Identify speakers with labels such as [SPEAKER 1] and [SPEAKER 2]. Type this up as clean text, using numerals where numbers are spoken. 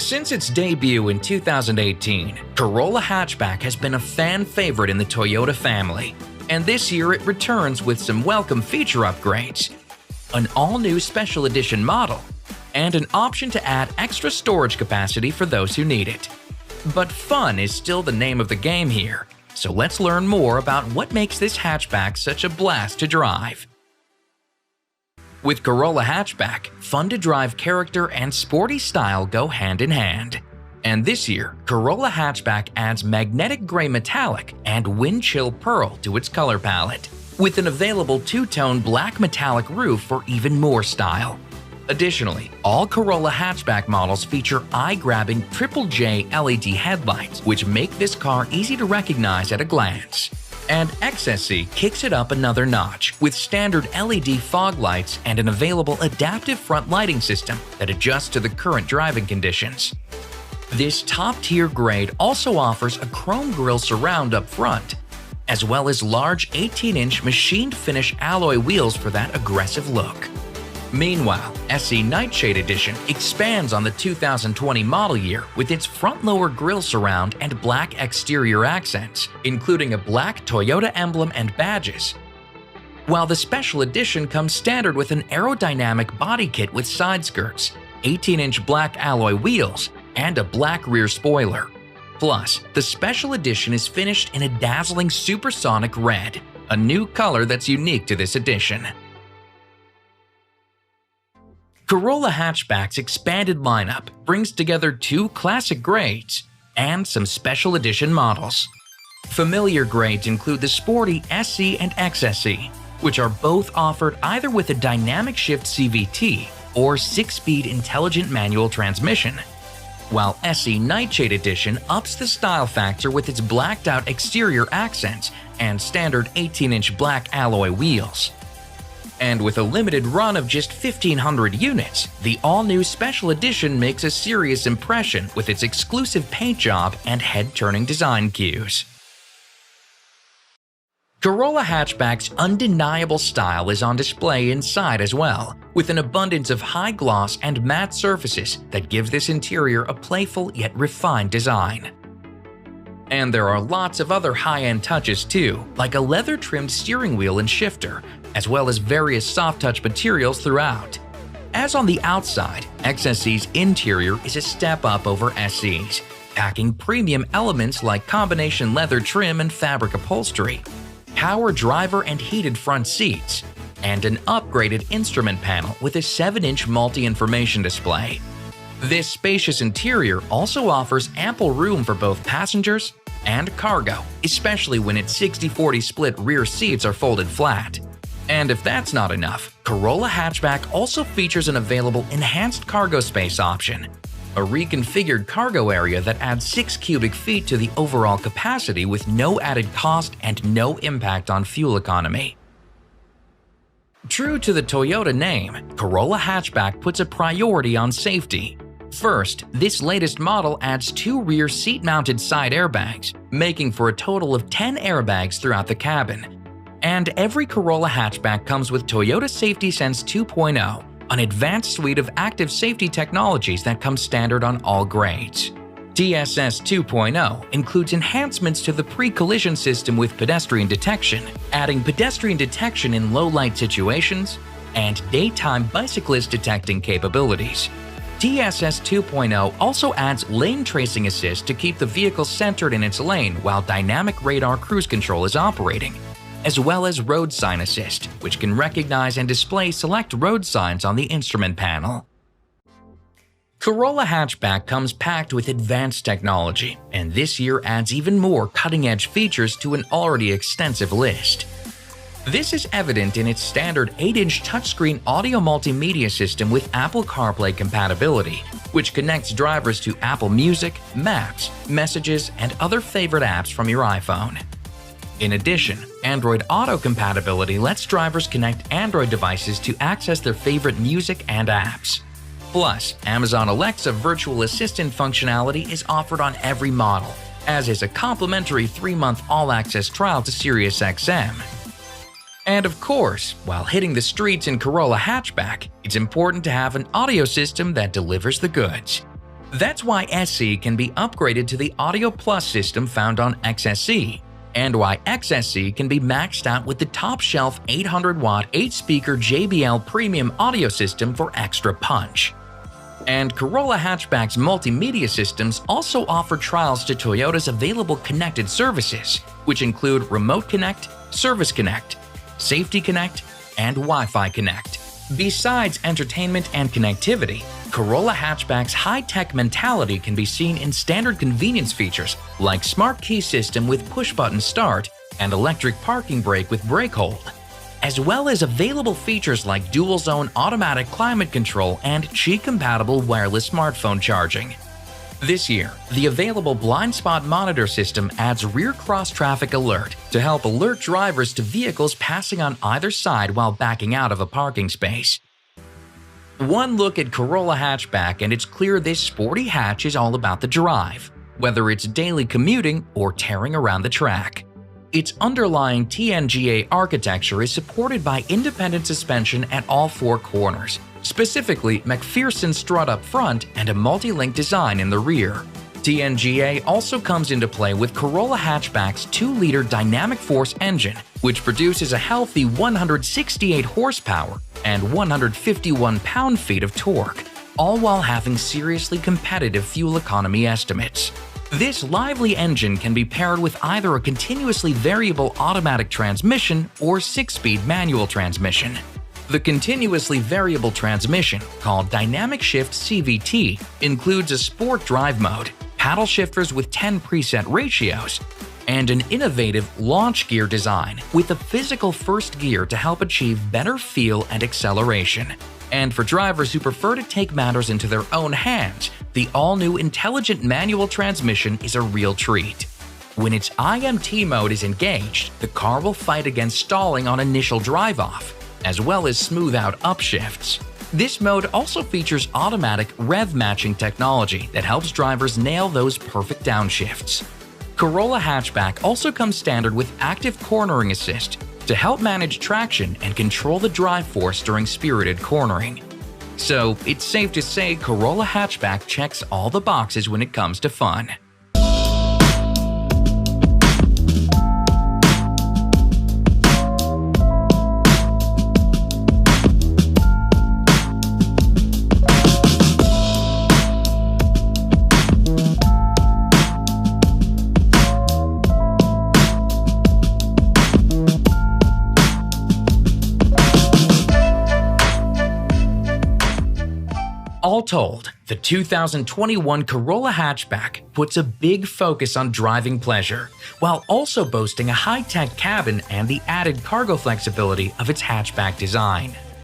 [SPEAKER 1] Since its debut in 2018, Corolla Hatchback has been a fan favorite in the Toyota family, and this year it returns with some welcome feature upgrades, an all-new special edition model, and an option to add extra storage capacity for those who need it. But fun is still the name of the game here, so let's learn more about what makes this hatchback such a blast to drive. With Corolla Hatchback, fun-to-drive character and sporty style go hand in hand. And this year, Corolla Hatchback adds magnetic gray metallic and wind chill pearl to its color palette, with an available two-tone black metallic roof for even more style. Additionally, all Corolla Hatchback models feature eye-grabbing Triple J LED headlights, which make this car easy to recognize at a glance. And XSE kicks it up another notch with standard LED fog lights and an available adaptive front lighting system that adjusts to the current driving conditions. This top-tier grade also offers a chrome grille surround up front, as well as large 18-inch machined finish alloy wheels for that aggressive look. Meanwhile, SE Nightshade Edition expands on the 2020 model year with its front-lower grille surround and black exterior accents, including a black Toyota emblem and badges. While the Special Edition comes standard with an aerodynamic body kit with side skirts, 18-inch black alloy wheels, and a black rear spoiler. Plus, the Special Edition is finished in a dazzling supersonic red, a new color that's unique to this edition. Corolla Hatchback's expanded lineup brings together two classic grades and some special edition models. Familiar grades include the sporty SE and XSE, which are both offered either with a dynamic shift CVT or 6-speed intelligent manual transmission, while SE Nightshade Edition ups the style factor with its blacked-out exterior accents and standard 18-inch black alloy wheels. And with a limited run of just 1,500 units, the all-new Special Edition makes a serious impression with its exclusive paint job and head-turning design cues. Corolla Hatchback's undeniable style is on display inside as well, with an abundance of high-gloss and matte surfaces that give this interior a playful yet refined design. And there are lots of other high-end touches too, like a leather-trimmed steering wheel and shifter, as well as various soft-touch materials throughout. As on the outside, XSE's interior is a step up over SE's, packing premium elements like combination leather trim and fabric upholstery, power driver and heated front seats, and an upgraded instrument panel with a 7-inch multi-information display. This spacious interior also offers ample room for both passengers and cargo, especially when its 60-40 split rear seats are folded flat. And if that's not enough, Corolla Hatchback also features an available enhanced cargo space option, a reconfigured cargo area that adds 6 cubic feet to the overall capacity with no added cost and no impact on fuel economy. True to the Toyota name, Corolla Hatchback puts a priority on safety. First, this latest model adds 2 rear seat-mounted side airbags, making for a total of 10 airbags throughout the cabin. And every Corolla Hatchback comes with Toyota Safety Sense 2.0, an advanced suite of active safety technologies that come standard on all grades. TSS 2.0 includes enhancements to the pre-collision system with pedestrian detection, adding pedestrian detection in low-light situations, and daytime bicyclist detecting capabilities. TSS 2.0 also adds lane tracing assist to keep the vehicle centered in its lane while dynamic radar cruise control is operating, as well as road sign assist, which can recognize and display select road signs on the instrument panel. Corolla Hatchback comes packed with advanced technology, and this year adds even more cutting-edge features to an already extensive list. This is evident in its standard 8-inch touchscreen audio multimedia system with Apple CarPlay compatibility, which connects drivers to Apple Music, Maps, Messages, and other favorite apps from your iPhone. In addition, Android Auto compatibility lets drivers connect Android devices to access their favorite music and apps. Plus, Amazon Alexa virtual assistant functionality is offered on every model, as is a complimentary 3-month all-access trial to SiriusXM. And of course, while hitting the streets in Corolla Hatchback, it's important to have an audio system that delivers the goods. That's why SE can be upgraded to the Audio Plus system found on XSE, and why XSE can be maxed out with the top-shelf 800-watt 8-speaker JBL premium audio system for extra punch. And Corolla Hatchback's multimedia systems also offer trials to Toyota's available connected services, which include Remote Connect, Service Connect, Safety Connect, and Wi-Fi Connect. Besides entertainment and connectivity, Corolla Hatchback's high-tech mentality can be seen in standard convenience features like Smart Key System with push-button start and electric parking brake with brake hold, as well as available features like dual-zone automatic climate control and Qi-compatible wireless smartphone charging. This year, the available blind spot monitor system adds rear cross-traffic alert to help alert drivers to vehicles passing on either side while backing out of a parking space. One look at Corolla Hatchback and it's clear this sporty hatch is all about the drive, whether it's daily commuting or tearing around the track. Its underlying TNGA architecture is supported by independent suspension at all four corners, specifically McPherson strut up front and a multi-link design in the rear. TNGA also comes into play with Corolla Hatchback's 2-liter dynamic force engine, which produces a healthy 168 horsepower and 151 pound-feet of torque, all while having seriously competitive fuel economy estimates. This lively engine can be paired with either a continuously variable automatic transmission or 6-speed manual transmission. The continuously variable transmission, called Dynamic Shift CVT, includes a sport drive mode, paddle shifters with 10 preset ratios, and an innovative launch gear design with a physical first gear to help achieve better feel and acceleration. And for drivers who prefer to take matters into their own hands, the all-new intelligent manual transmission is a real treat. When its IMT mode is engaged, the car will fight against stalling on initial drive-off, as well as smooth out upshifts. This mode also features automatic rev matching technology that helps drivers nail those perfect downshifts. Corolla Hatchback also comes standard with active cornering assist to help manage traction and control the drive force during spirited cornering. So it's safe to say Corolla Hatchback checks all the boxes when it comes to fun. All told, the 2021 Corolla Hatchback puts a big focus on driving pleasure, while also boasting a high-tech cabin and the added cargo flexibility of its hatchback design.